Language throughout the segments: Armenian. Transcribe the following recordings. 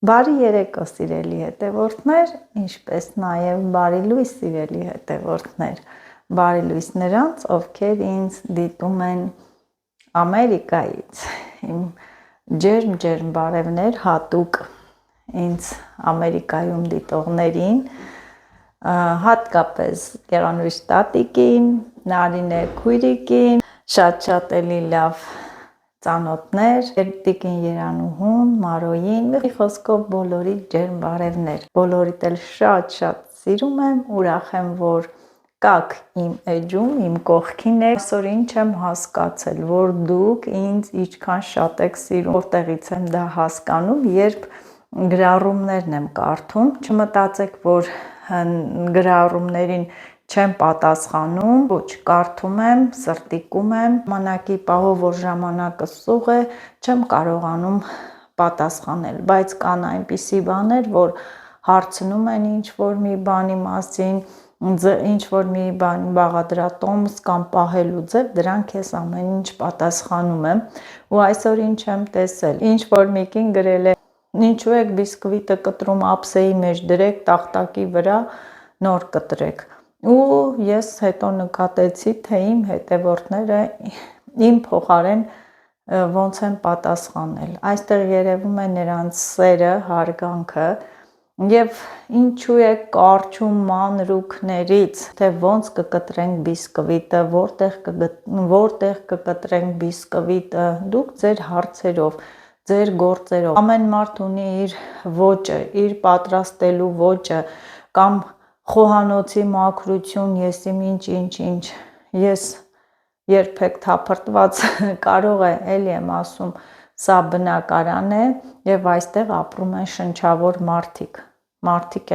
Բարի երեկո սիրելի հետևորդներ, ինչպես նաև բարի լույս սիրելի հետևորդներ, բարի լույս նրանց, ովքեր ինձ դիտում են Ամերիկայից, իմ ջերմ բարևներ հատուկ ինձ Ամերիկայում դիտողներին, հատկապես Գեղանուշ տատիկին, Նարինե քույրիկին, շատ էլի լավ ծանոթներ, Տիկին Երանուհուն, Մարոյին, մի խոսքով բոլորի ջերմ բարևներ, բոլորիդ էլ շատ սիրում եմ, ուրախ եմ, որ կաք իմ էջում, իմ կողքին եք, այսօր ինչ եմ հասկացել, որ դուք ինձ ինչքան շատ եք սիրում, որտեղից եմ դա հասկանում, երբ գրառումներն եմ կարդում, չմտածեք, որ գրառումներին չեմ պատասխանում, ոչ, կարդում եմ, սրտիկում եմ, ժամանակի պահով, որ ժամանակը սուղ է, չեմ կարողանում պատասխանել, բայց կան այնպիսի բաներ, որ հարցնում են ինչ-որ մի բանի մասին, ինչ-որ մի բանի բաղադրատոմս կամ պահելու ձև, դրանք ես ամեն ինչ պատասխանում եմ, ու այսօր ինչ եմ տեսել, ինչ-որ մի կին գրել է, ինչու եք բիսկվիտը կտրում ափսեի մեջ, դրեք տախտակի վրա, նոր կտրեք, ու ես հետո նկատեցի, թե իմ հետևորդները իմ փոխարեն ոնց են պատասխանել, այստեղ երևում է նրանց սերը, հարգանքը, և ինչու է կարճում մանրուքներից, թե ոնց կկտրենք բիսկվիտը, որտեղ կկտրենք բիսկվիտը, դուք ձեր հարցերով, ձեր գործերով, ամեն մարդ ունի իր ոճը, իր պատրաստելու ոճը, կամ խոհանոցի մաքրություն, եսիմ ինչ, ես երբեք թափրտված կարող է, էլի եմ ասում, սա բնակարան է և այստեղ ապրում են շնչավոր մարդիկ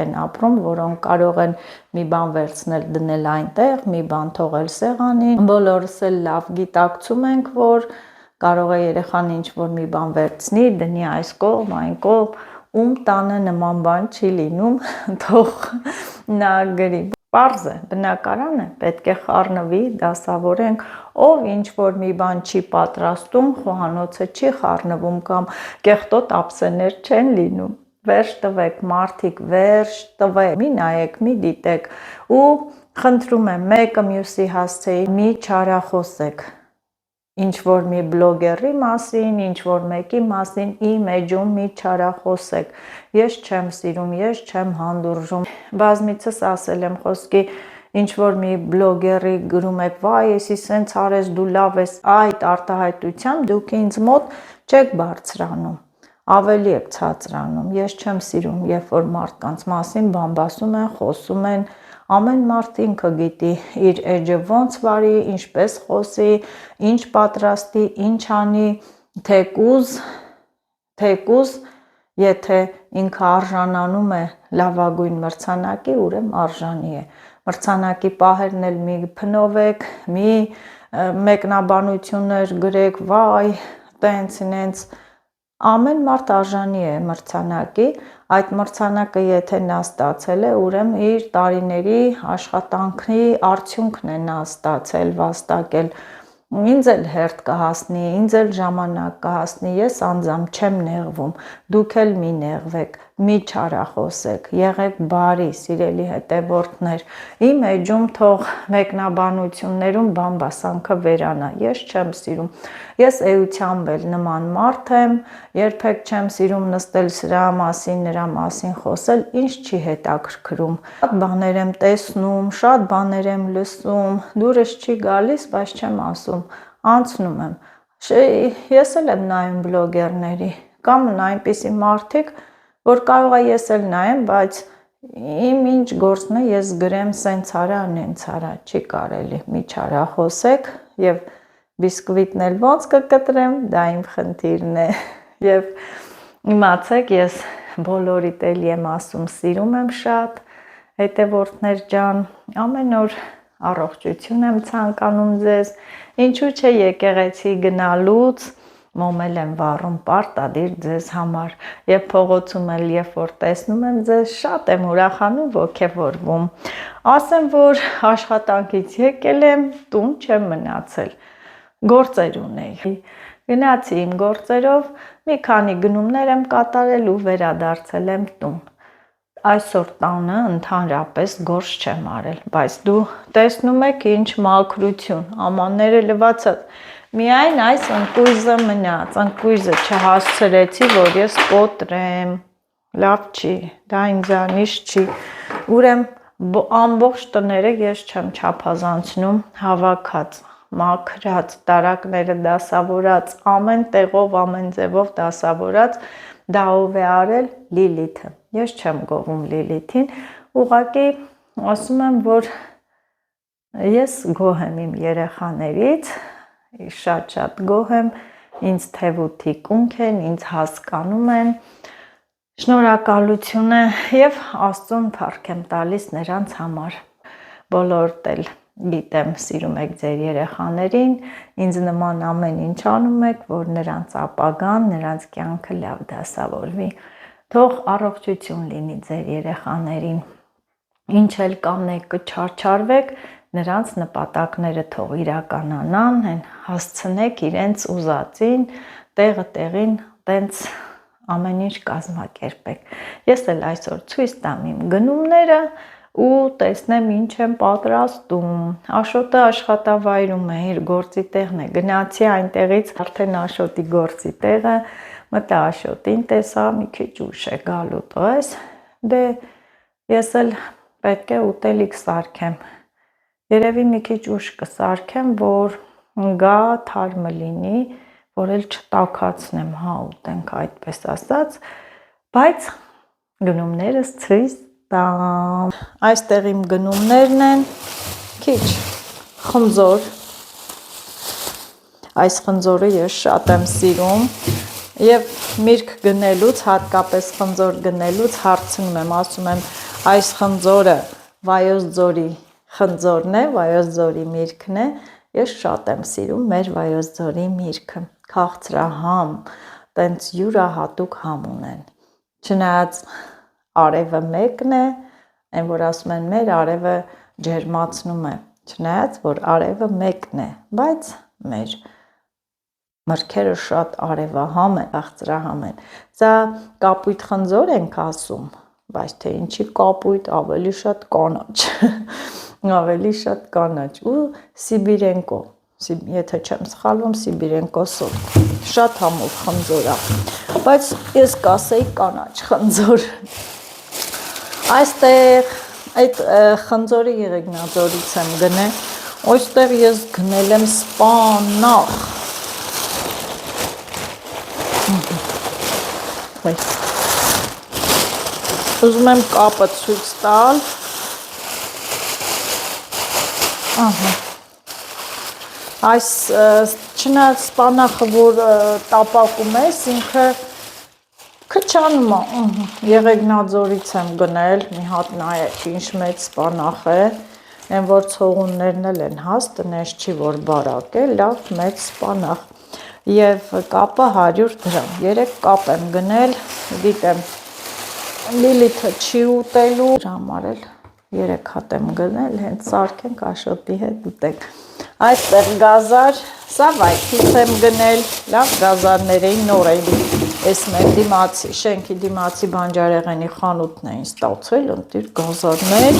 են ապրում, որոնք կարող են մի բան վերցնել դնել այնտեղ, մի բան թողել սեղանին, բոլորս էլ լավ գիտակցում ենք, որ կարող է երեխան ինչ-որ մի բան վերցնի, դնի այս կողմ, այն կողմ, ում տանը նման բան չի լինում, թող նա գրի, պարզ է, բնակարան է, պետք է խառնվի, դասավորենք, ով ինչ-որ մի բան չի պատրաստում, խոհանոցը չի խառնվում կամ կեղտոտ ափսեներ չեն լինում, վերջ տվեք մարդիկ, վերջ տվեք, մի նայեք, մի դիտեք ու խնդրում եմ մեկը մյուսի հասցեի մի չարախոսեք, ինչ-որ մի բլոգերի մասին, ինչ-որ մեկի մասին, իմ էջում մի չարախոսեք, ես չեմ սիրում, ես չեմ հանդուրժում, բազմիցս ասել եմ խոսքի, ինչ-որ մի բլոգերի գրում եք, վայ, եսի սենց արես, դու լավ ես, այդ արտահայտությամբ դուք ինձ մոտ չեք բարձրանում, ավելի եք ցածրանում, ես չեմ սիրում, երբ որ մարդկանց մասին բամբասում են, խոսում են, ամեն մարդ ինքը գիտի իր էջը ոնց վարի, ինչպես խոսի, ինչ պատրաստի, ինչ անի, թեկուզ, եթե ինքը արժանանում է լավագույն մրցանակի, ուրեմն արժանի է, մրցանակի պահերն էլ մի փնովեք, մի մեկնաբանություններ գրեք, վայ, տենց ինենց, ամեն մարդ արժանի է մրցանակի, այդ մրցանակը եթե նա ստացել է, ուրեմն իր տարիների աշխատանքի արդյունքն է նա ստացել, վաստակել, ինձ էլ հերթ կհասնի, ինձ էլ ժամանակ կհասնի, ես անձամբ չեմ նեղվում, դուք էլ մի նեղվեք, մի չարախոսեք, եղեք բարի, սիրելի հետևորդներ, իմ էջում թող մեկնաբանություններում բամբասանքը վերանա, ես չեմ սիրում, ես էությամբ էլ նման մարդ եմ, երբեք չեմ սիրում նստել սրա մասին, նրա մասին խոսել, ինձ չի հետաքրքրում, շատ բաներ եմ տեսնում, շատ բաներ եմ լսում, դուրս չի գալիս, բայց չեմ ասում, անցնում եմ, ես էլ եմ նայում բլոգերների, կամ այնպիսի մարդիկ, որ կարող է ես էլ նայեմ, բայց իմ ինչ գործն է, ես գրեմ սենց արա, նենց արա, չի կարելի, մի չարախոսեք և բիսկվիտն էլ ոնց կկտրեմ, դա իմ խնդիրն է և իմացեք, ես բոլորիդ էլի եմ ասում, սիրում եմ շատ, հետևորդներ ջան, ամեն օր առողջություն եմ ցանկանում ձեզ, ինչու չէ եկեղեցի գնալուց, մոմ էլ եմ վառում պարտադիր ձեզ համար և փողոցում էլ երբ որ տեսնում եմ ձեզ, շատ եմ ուրախանում, ոգևորվում, ասեմ, որ աշխատանքից եկել եմ, տուն չեմ մնացել, գործեր ունեի, Գնացի իմ գործերով, մի քանի գնումներ եմ կատարել ու վերադարձել եմ տուն։ Այսօր տանը ընդհանրապես գործ չեմ արել, բայց դու տեսնում եք ինչ մաքրություն, ամանները լվացած, միայն այս ընկույզը մնաց, ընկույզը չհասցրեցի, որ ես կոտրեմ, լավ չի, դա ինձանից չի, ուրեմն ամբողջ տները ես չեմ չափազանցնում հավաքած, մաքրած, տարակները դասավորած, ամեն տեղով, ամեն ձևով դասավորած, դա ով է արել Լիլիթը, ես չեմ գովում Լիլիթին, ուղղակի ասում եմ, որ ես գոհ եմ իմ երեխաներից, շատ գոհ եմ, ինձ թևութի կունք են, ինձ հասկանում են, շնորհակալություն է և Աստծուն փառք եմ տալիս նրանց համար, բոլորդ էլ գիտեմ սիրում եք ձեր երեխաներին, ինձ նման ամեն ինչ անում եք, որ նրանց ապագան, նրանց կյանքը լավ դասավորվի, թող առողջություն լինի ձեր երեխաներին, ինչ էլ կանեք կչարչարվեք, նրանց նպատակները թող իրականանան, հասցնեք իրենց ուզածին, տեղը տեղին, տենց ամեն ինչ կազմակերպեք։ Ես էլ այսօր ցույց տամ իմ գնումները ու տեսնեմ ինչ եմ պատրաստում։ Աշոտը աշխատավայրում է, իր գործի տեղն է։ Գնացի այնտեղից արդեն Աշոտի գործի տեղը, մտա Աշոտին տեսա, մի քիչ ուշ է գալու տես։ Դե ես էլ պետք է ուտելիք սարքեմ։ Երևի մի քիչ ուշ կսարքեմ, որ գա թարմը լինի, որ էլ չտաքացնեմ, հա ուտենք այդպես ասած, բայց գնումներս ցույց տամ։ Այստեղ իմ գնումներն են, քիչ խնձոր, այս խնձորը ես շատ եմ սիրում և միրգ գնելուց, հատկապես խնձոր գնելուց հարցնում եմ, ասում եմ այս խնձորը Վայոց ձորի խնձորն է, Վայոց ձորի միրգն է, ես շատ եմ սիրում մեր Վայոց ձորի միրգը, քաղցրահամ, տենց յուրահատուկ համ ունեն, չնայած արևը մեկն է, այն որ ասում են մեր արևը ջերմացնում է, չնայած որ արևը մեկն է, բայց մեր մրգերը շատ արևահամ են, քաղցրահամ են, սա կապույտ խնձոր ենք ասում, բայց թե ինչի կապույտ, ավելի շատ կանաչ, ավելի շատ կանաչ ու սիբիրենկո, եթե չեմ սխալվում, սիբիրենկո սորտ, շատ համով խնձոր է, բայց ես կասեի կանաչ խնձոր, այստեղ այդ խնձորի Եղեգնաձորից եմ գնել, այստեղ ես գնել եմ սպանախ, ուզում եմ կապը ցույց տալ, այս չնայած սպանախը, որ տապակում ես, ինքը քչանում է, Եղեգնաձորից եմ գնել, մի հատ նայեք ինչ մեծ սպանախ է, այն որ ցողուններն էլ են հաստ, տնես չի որ բարակ է, լավ մեծ սպանախ և կապը 100 դրամ, 3 կապ եմ գնել, գիտեմ, Լիլիթը չի ուտելու, ժամարել 3 հատ եմ գնել, հենց սարքենք Աշոտի հետ ուտենք, այստեղ գազար, սա վայքից եմ գնել, լավ գազարներ էին, նոր էին, ես մեր դիմացի, շենքի դիմացի բանջարեղենի խանութն էին ստացվել, ընտիր գազարներ,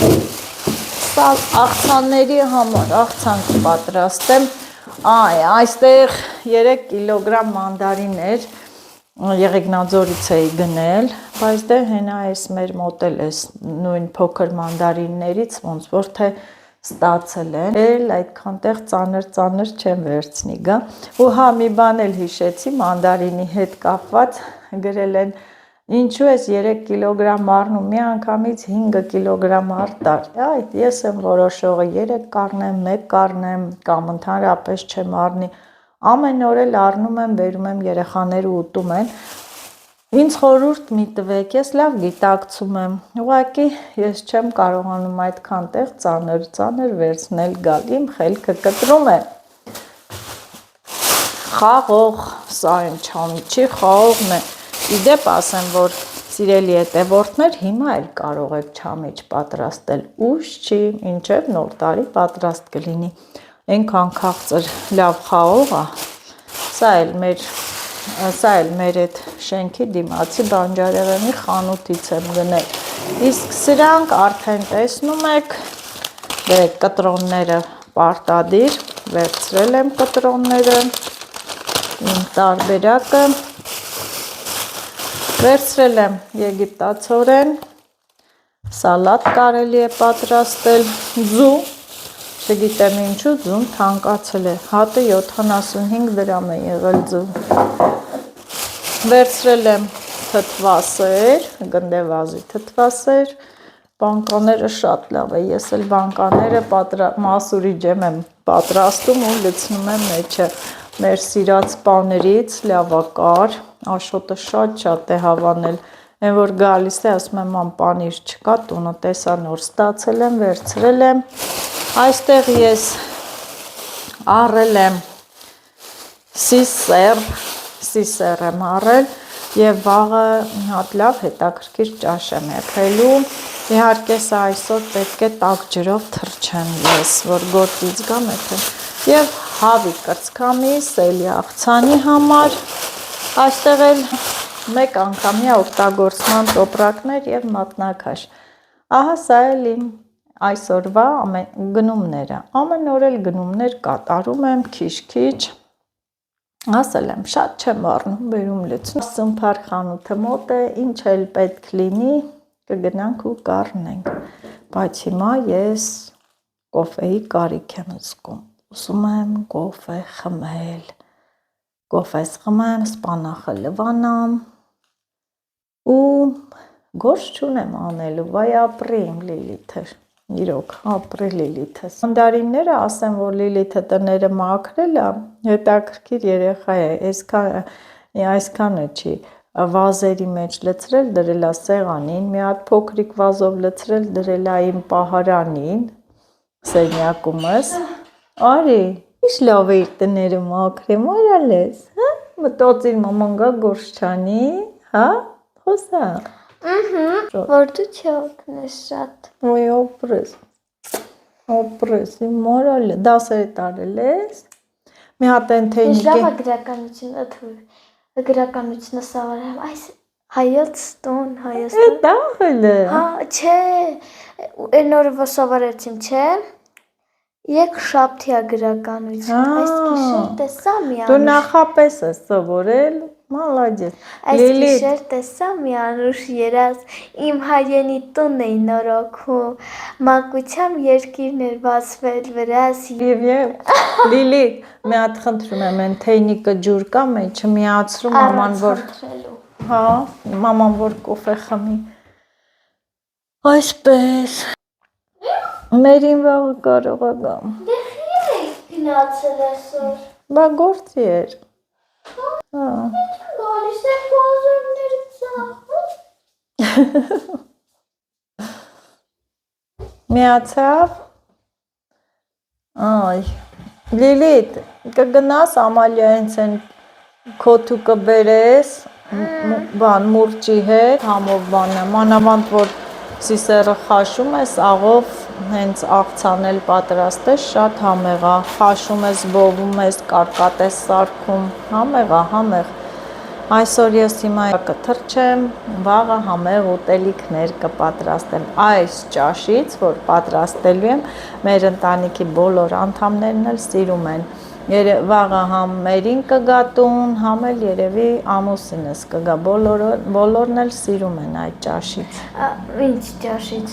սա աղցանների համար, աղցան կպատրաստեմ, այստեղ 3 կիլոգրամ մանդարիներ Եղեգնաձորից էի գնել, բայց դե հենա ես մեր մոտ էլ ես նույն փոքր մանդարիններից ոնց որ թե ստացել են, էլ այդքան տեղ ծանր չեմ վերցնի գա, ու հա մի բան էլ հիշեցի մանդարինի հետ կապված, գրել են ինչու ես 3 կիլոգրամ առնում, մի անգամից 5 կիլոգրամ արտար, այդ ես եմ որոշողը 3 կառնեմ, 1 կառնեմ, կամ ընդհանրապես չեմ առնի, ամեն օր էլ առնում եմ, բերում եմ երեխաները ուտում են, ինձ խորհուրդ մի տվեք, ես լավ գիտակցում եմ, ուղղակի ես չեմ կարողանում այդքան տեղ ծանր վերցնել գալ, իմ խելքը կտրում է, խաղող, սա եմ չամիչի խաղողն է, իդեպ ասեմ, որ սիրելի հետևորդներ, հիմա էլ կարող եք չամիչ պատրաստել, ուշ չի, մինչև նոր տարի պատրաստ կլինի, այնքան քաղցր լավ խաղող է, Սա էլ մեր այդ շենքի դիմացի բանջարեղենի խանութից եմ գնել։ Իսկ սրանք արդեն տեսնում եք, դե կտրոնները պարտադիր, վերցրել եմ կտրոնները, իմ տարբերակը, վերցրել եմ եգիպտացորեն, սալատ կարելի է պատրաստել, ձու, չգիտեմ ինչու ձուն թանկացել է, հատը 75 դրամ է եղել ձու, վերցրել եմ թթվասեր, գնդեվազի թթվասեր, բանկաները շատ լավ է, ես էլ բանկաները մասուրի ջեմ եմ պատրաստում ու լցնում եմ մեջը, մեր սիրած պաներից լավակար, Աշոտը շատ է հավանել, այն որ գալիս է, ասում եմ ման պանիր չկա, տունը տեսա նոր ստացել եմ, վերցրել եմ, այստեղ ես առել եմ սիսեր եմ առել և վաղը հատ լավ հետաքրքիր ճաշ եմ եփելու, իհարկե սա այսօր պետք է տաք ջրով թրջեմ ես, որ գործից գամ եփեմ, և հավի կրծքամիս, էլի աղցանի համար, այստեղ էլ մեկ անգամյա օգտագործման տոպրակներ և մատնակաշ, ահա սա էլ իմ այսօրվա գնումները, ամեն օր էլ գնումներ կատարում եմ քիչ-քիչ, ասել եմ շատ չեմ առնում, բերում լցնում, սմփար խանութը մոտ է, ինչ էլ պետք լինի, կգնանք ու կառնենք, բայց հիմա ես կոֆեի կարիք եմ զգում, ուզում եմ կոֆե խմել, կոֆես խմեմ, սպանախը լվանամ ու գործ չունեմ անելու, վայ ապրի իմ Լիլիթը, իրոք ապրի Լիլիթս, մանդարինները ասեմ, որ Լիլիթը տները մաքրել է, հետաքրքիր երեխա է, այսքանը չի, վազերի մեջ լցրել, դրել է սեղանին, մի հատ փոքրիկ վազով լցրել, դրել է իմ պահարանին, սենյակումս, արի, ինչ լավ է իր տները մաքրեմ, արալ ես, հա, մտածիր մաման գա գործ չանի, հա, խոսա, որ դու չօգնես շատ, ոյ օպրես, իմ մորալ է, դասերը տարել ես, մի հատ են թեյնիկ է, գրականությունը սավարեմ, այս հայոց տուն, դաղել է, հա, չէ, են օրվա սավարեցիմ, չէ, եկ շաբթյա գրականություն, այս գիշեր տեսա մի անուշ, դու նախապես ես սովորել, մալադես, այս գիշեր տեսա մի անուշ երազ, իմ հայրենի տունն էի նորոգում, մանկությամբ երկիրն էր բացվել վրաս, Լիլիթ, մի հատ խնդրում եմ, են թեյնիկը ջուր կա մեջը միացրու մաման որ կոֆե խմի, այսպես, մերին վաղը կարող է գամ, դե խիրել էի գնացել այսօր, բա գործի էր, գալիս է բազարները ծախում, միացավ, այ, Լիլիթ, կգնաս Ամալիայից են քոթու կբերես, մուրճի հետ, համով բանը, մանավանդ որ սիսերը խաշում ես, աղով հենց աղցանել պատրաստես, շատ համեղ է, խաշում ես, բովում ես, կարկատ ես սարքում, համեղ է, համեղ, այսօր ես հիմա կթրջեմ, վաղը համեղ ուտելիքներ կպատրաստեմ, այս ճաշից, որ պատրաստելու եմ, մեր ընտանիքի բոլոր անդամներն էլ սիրում են, վաղը համ մերին կգա տուն, համ էլ երևի ամուսինս կգա, բոլորն էլ սիրում են այդ ճաշից, ինչ ճաշից,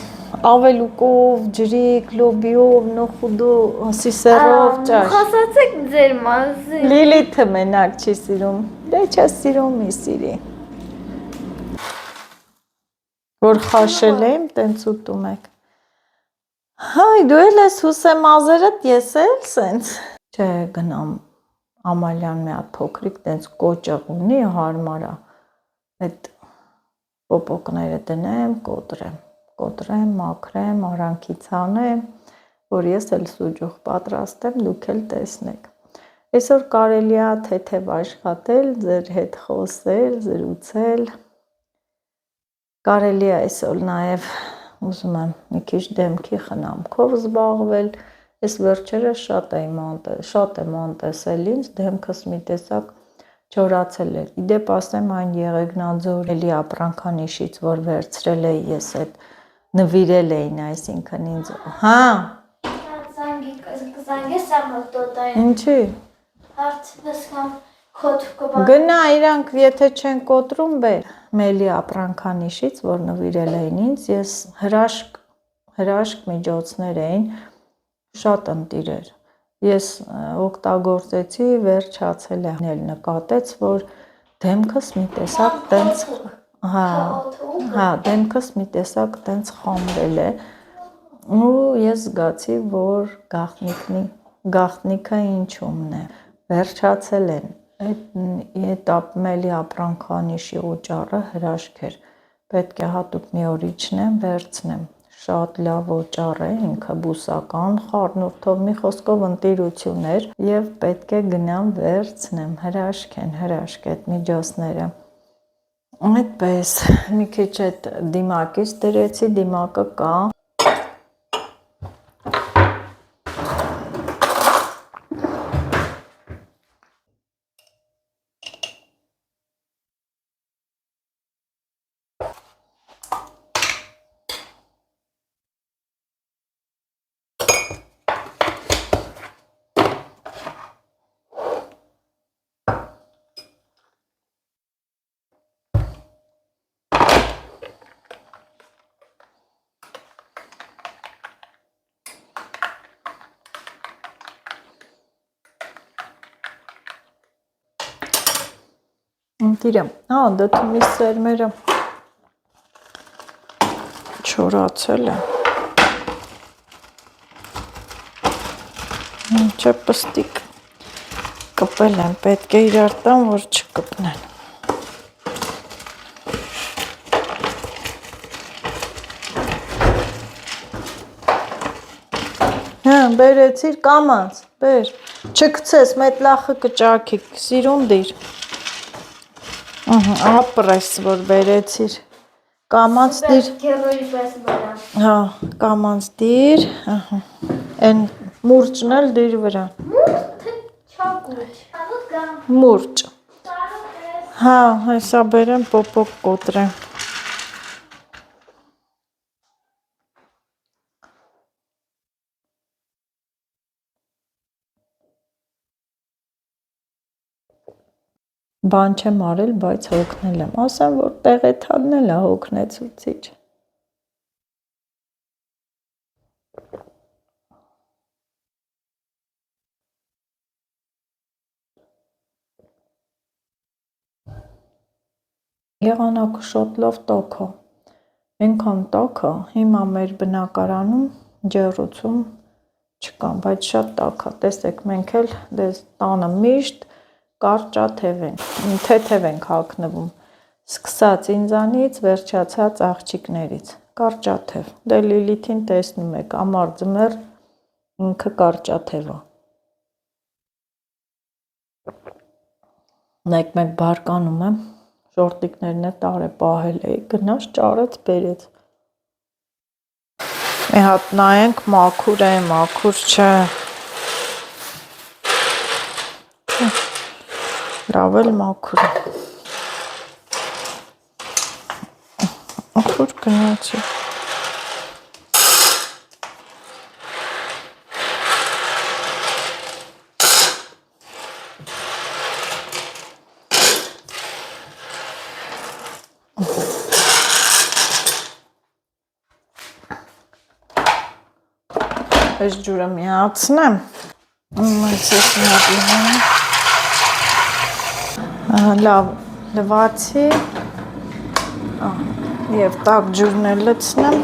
ավելուկով, ջրիկ, լոբիով, նոխուդով, սիսերով ճաշ, խոսացեք ձեր մասին, Լիլիթը մենակ չի սիրում, դե չէ սիրում մի սիրի, որ խաշել եմ, տենց ուտում եք, հայ դու էլ ես հուսեմ ազերդ, ես էլ սենց, չէ գնամ Ամալյան մի հատ փոքրիկ տենց կոճղ ունի հարմար է, այդ պոպոկները դնեմ, կոտրեմ, մաքրեմ, արանքից հանեմ, որ ես էլ սուջուխ պատրաստեմ, դուք էլ տեսնեք, այսօր կարելի է թեթև աշխատել, ձեր հետ խոսել, զրուցել, կարելի է այսօր նաև ուզում եմ մի քիչ դեմքի խնամքով զբաղվել, ես վերջերս շատ եմ անտեսել ինձ, դեմքս մի տեսակ չորացել էր։ Իդեպ ասեմ այն Եղեգնաձոր էլի ապրանքանիշից, որ վերցրել էի ես այդ նվիրել էին, այսինքն ինձ։ Հա։ Զանգես ամոթոտային։ Ինչի։ Հարցնես կամ խոթ կբա։ Գնա իրանք եթե չեն կոտրում բեր։ Մելի ապրանքանիշից, որ նվիրել էին ինձ, ես հրաշք միջոցներ էին, շատ ընտիրեր։ Ես օգտագործեցի, վերջացել է, նկատեց, որ դեմքս մի տեսակ տենց, հա, դեմքս մի տեսակ տենց խամրել է, ու ես զգացի, որ գաղտնիքը ինչումն է, վերջացել են, այդ մելի ապրանքանիշի օճառը հրաշք էր, պետք է հատուկ մի օր իջնեմ, վերցնեմ, շատ լավ օճառ է, ինքը բուսական, խառնուրդով, մի խոսքով ընտիրություն էր և պետք է գնամ վերցնեմ, հրաշք են, հրաշք այդ միջոցները, այդպես, մի քիչ այդ դիմակից դրեցի, դիմակը կա, ընտիրեմ, դթումի սերմերը չորացել է, ինչ է պստիկ կպել եմ, պետք է իրար տամ, որ չկպնեն, բերեցիր կամած, բեր, չկցես, մետլախը կճաքի, սիրուն դիր, ապրես, որ բերեցիր, կամած դիր, հա, կամած դիր, են մուրճն էլ դիր վրա, մուրճ, հա, հեսա բերեմ, պոպոկ կոտրեմ, բան չեմ արել, բայց հոգնել եմ, ասեմ, որ տեղեթալն էլ է հոգնեցուցիչ, եղանակը շատ լավ տաք է, այնքան տաք է, հիմա մեր բնակարանում ջեռուցում չկան, բայց շատ տաք է, տեսեք մենք էլ տանը միշտ կարճաթև ենք հագնվում, սկսած ինձանից, վերջացած աղջիկներից, կարճաթև, դե Լիլիթին տեսնում եք, ամառ ձմեռ ինքը կարճաթև է, մեկ բարկանում եմ, շորտիկներն է տարե պահել էի, գնաց ճարեց բերեց, մի հատ նայենք մաքուր է, մաքուր չէ, լավ էլ մաքուր է, ուր գնացի, այս ջուրը միացնեմ, լավ լվացի և տաք ջուրն էլ լցնեմ,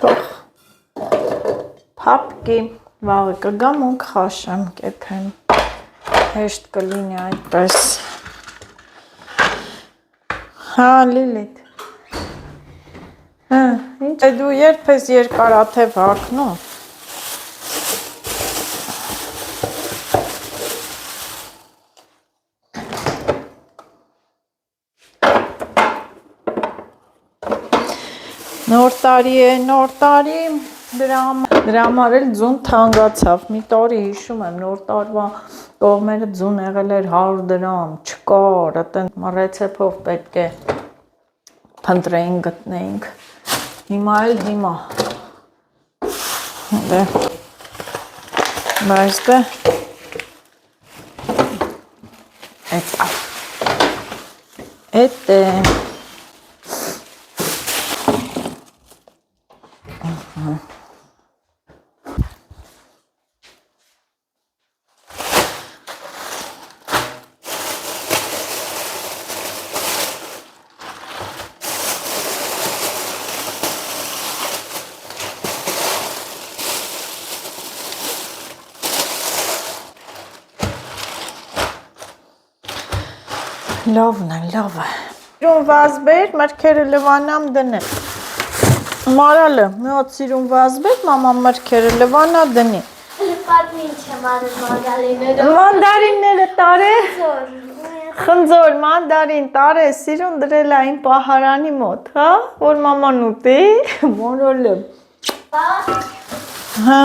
թող փափկի, վաղը կգամ ու կխաշեմ, կեփեմ, հեշտ կլինի այդպես, հա Լիլիթ, ինչ է դու երբ ես երկարաթև հագնում, նոր տարի է, նոր տարի, Դրա համար էլ ձուն թանկացավ։ Մի տարի հիշում եմ, նոր տարվա կողմերը ձուն եղել էր 100 դրամ, չկար, այդեն ռեցեպտով պետք է փնտրեին գտնեինք։ Հիմա էլ հիմա։ Դե բայց դե Էդ է լավն է, լավ է։ Սիրուն վազբեր, մրգերը լվանամ դնի։ Մարալը, մի հատ սիրուն վազբեր, մամա մրգերը լվանա դնի։ Պատմի ինչ եմ արել մանդարիները։ Մանդարինները տարե։ Խնձոր, մանդարին տարե, սիրուն դրել է իմ պահարանի մոտ, հա, որ մաման ուտի, մորոլը։ Հա։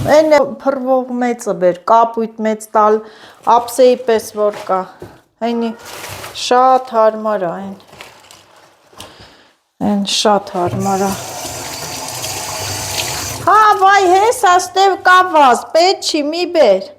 Այն է փռվող մեծը բեր, կապույտ մեծ տալ, ափսեի պես որ կա, այնի շատ հարմար է այն, այն շատ հարմար է, հա վայ հես աստև կավազ, պետ չի մի բեր,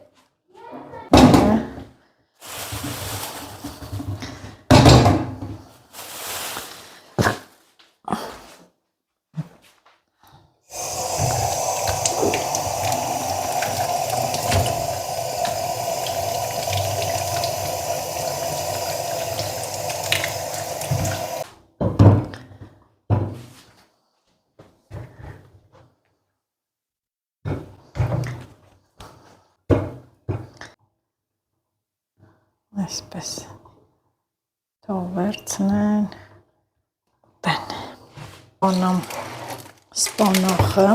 այսպես, թող վերցնեն, տեն, անամ սպանախը,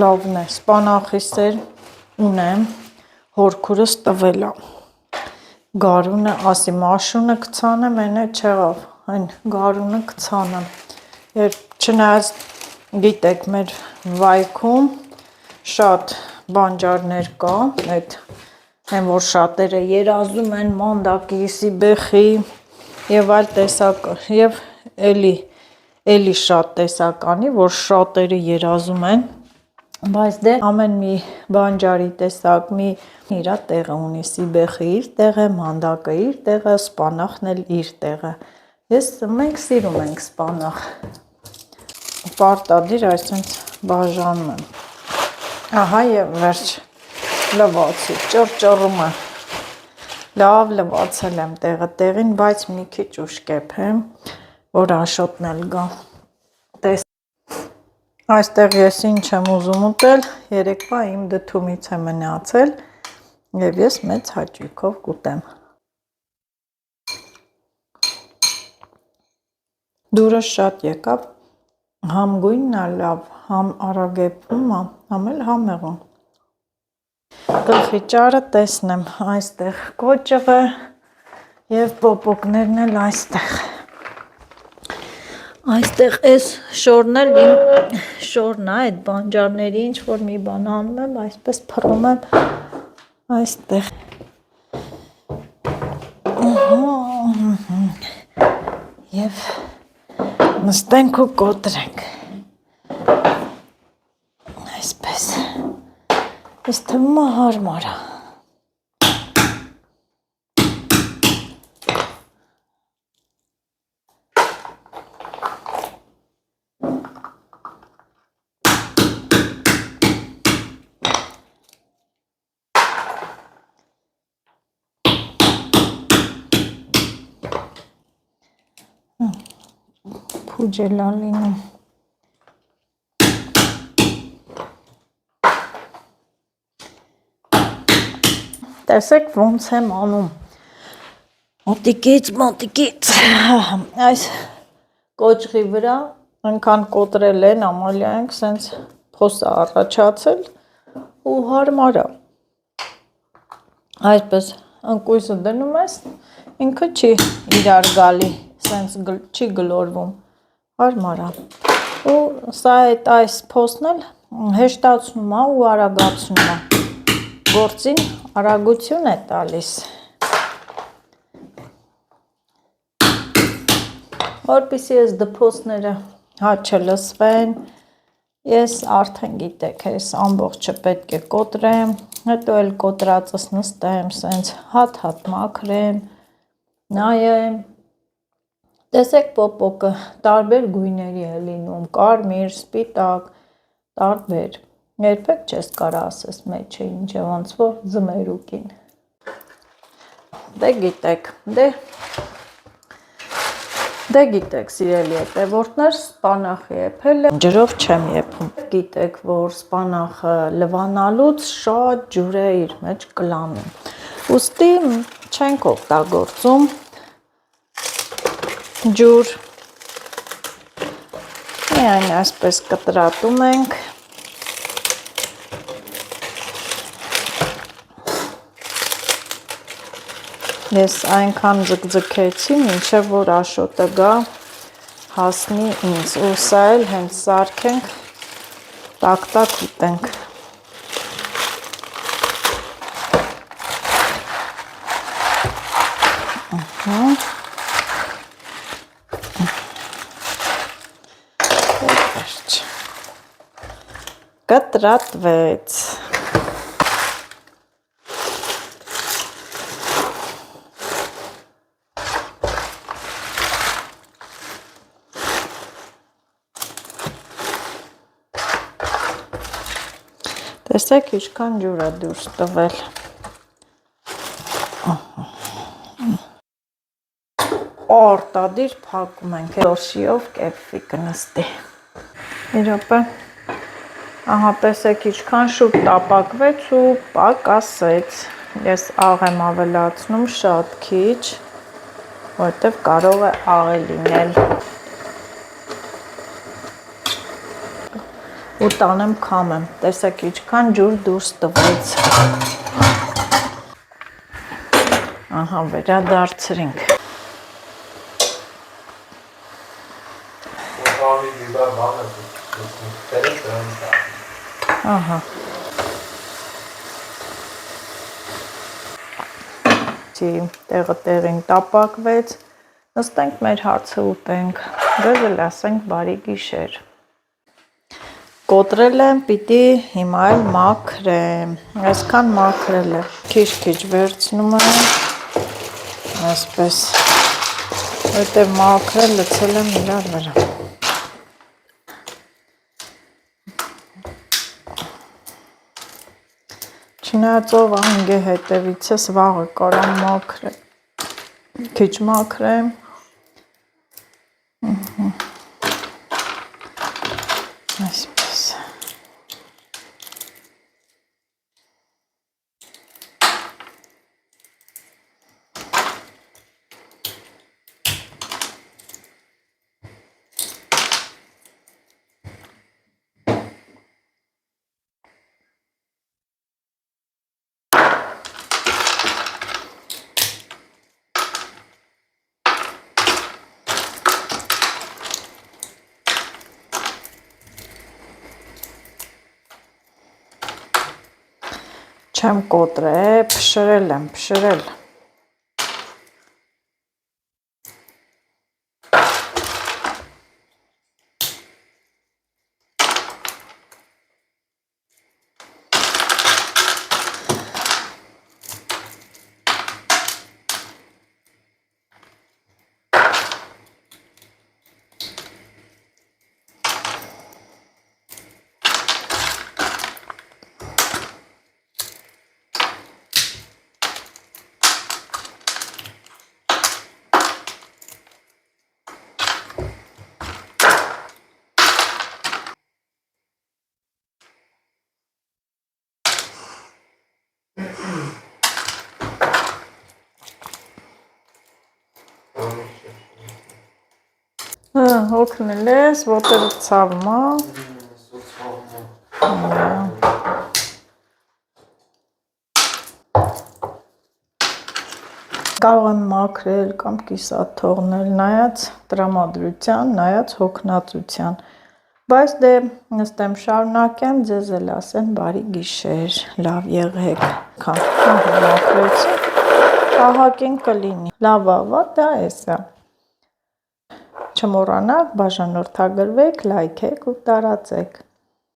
լավն է, սպանախի սեր ունեմ, հորքուրս տվել է, գարունը, ասի մաշունը կցանեմ, այն է չեղավ, այն գարունը կցանեմ, երբ չնայած գիտեք մեր վայքում շատ բանջարներ կա, այն որ շատերը երազում են մանդակի, սիբեխի և այլ տեսակ, և էլի շատ տեսականի, որ շատերը երազում են, բայց դե ամեն մի բանջարի տեսակ մի իրա տեղը ունի, սիբեխը իր տեղը, մանդակը իր տեղը, սպանախն էլ իր տեղը, մենք սիրում ենք սպանախ, պարտադիր այսինչ բաժանում եմ, ահա և վերջ լվացի, ճռճռում է, լավ լվացել եմ տեղը տեղին, բայց մի քիչ ուշկեպ որ աշոտն էլ գա, այստեղ ես ինչ եմ ուզում ուտել, երեկվա իմ դդումից է մնացել և ես մեծ հաճույքով կուտեմ։ Դուրը շատ եկավ, համ գույնն է լավ, համ արագեպում է, համ էլ համեղուն։ Գլխի ճարը տեսնեմ, այստեղ կոճղը և պոպոկներն էլ այստեղ։ Այստեղ այս շորն էլ իմ շորն է, այդ բանջարների ինչ որ մի բան անում եմ, այսպես փռում եմ այստեղ։ Եվ նստենք ու կոտրենք, այսպես, ես թվում է հարմար է։ Փուջելա լինում։ Տեսեք ոնց եմ անում, մոտիկից, այս կոճղի վրա այնքան կոտրել են, ամալիա ենք, սենց փոս է առաջացել, ու հարմար է։ Այսպես ընկույզը դնում ես, ինքը չի իրար գալի, սենց չի գլորվում, հարմար է։ Ու սա այս փոսն էլ հեշտացնում է ու արագացնում է, գործին արագություն է տալիս։ Որպեսզի այս դպոսները չլսվեն, ես արդեն գիտեք, ես ամբողջը պետք է կոտրեմ, հետո էլ կոտրածս նստեմ, սենց հատ-հատ մաքրեմ, նայեմ, տեսեք պոպոկը տարբեր գույների է լինում, կարմիր, սպիտակ, տարբեր, երբեք չես կարա ասես մեջը ինչ է, ոնց որ ձմերուկին, դե գիտեք սիրելի հետևորդներ, սպանախի եփել եմ, ջրով չեմ եփում, գիտեք, որ սպանախը լվանալուց շատ ջուր է իր մեջ կլանում, ուստի չենք օգտագործում ջուր, միայն այսպես կտրատում ենք, ես այնքան ձգձգեցի, մինչև որ աշոտը գա, հասնի ինձ, ու սա էլ հենց սարքենք, տակ-տակ ուտենք։ Կտրատվեց։ Տեսեք ինչքան ջուր է դուրս տվել։ Արտադիր փակում ենք, դոշիով կեպվի կնստի։ Մի րոպե։ Ահա տեսեք ինչքան շուտ տապակվեց ու պակասեց։ Ես աղ եմ ավելացնում շատ քիչ, որտեվ կարող է աղել լինել։ Ու տանեմ քամեմ, տեսեք ինչքան ջուր դուրս տվեց։ Ահա վերադարձրինք։ Ահա։ Տեղը տեղին տապակվեց, նստենք մեր հացը ուտենք, դեզ ասենք բարի գիշեր։ Կոտրել եմ, պիտի հիմա էլ մաքրեմ, այսքան մաքրել եմ, քիչ-քիչ վերցնում եմ, այսպես, որտև մաքրել լցել եմ իրար վրա։ Չնայած ով անգե հետևիցս վաղը կարամ մաքրեմ, քիչ մաքրեմ, այսպես։ Չեմ կոտրել, փշրել եմ, փշրել։ Հոգնել ես, ոտերը ցավում է։ կարող եմ մաքրել կամ կիսատ թողնել, նայած տրամադրության, նայած հոգնածության։ Բայց դե նստեմ շարունակեմ, ձեզ էլ ասեմ բարի գիշեր, լավ եղեք, մաքրեցի, ահագին կլինի, լավ ավա, դա էսա։ Չմոռանաք բաժանորդագրվեք, լայքեք ու տարածեք։